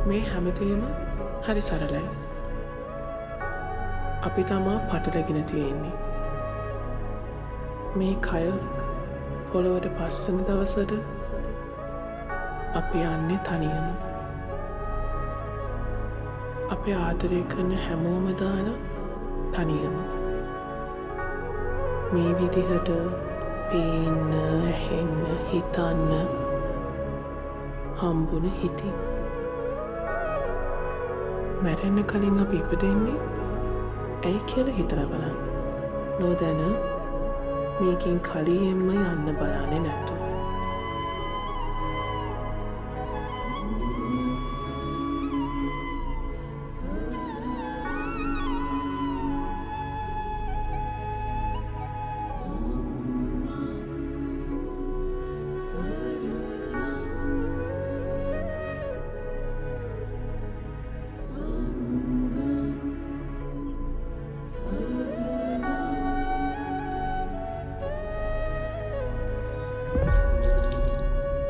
මේ හැමතේම හරි සරලයි. අපි තමා පටලැගෙන තියෙන්නේ. මේ කය පොළොවට පස්සන දවසට අපි යන්නේ තනියම. අපේ ආදරය කරන හැමෝම දාලා තනියම. මේ විදිහට පේන්න, ඇහෙන්න, හිතන්න හම්බුන හිතින්. මැරෙන්න කලින් අපි ඉපදෙන්නේ ඇයි කියලා හිතලා බලන්න. නොදැන මේකෙන් කලියෙන්ම යන්න බය.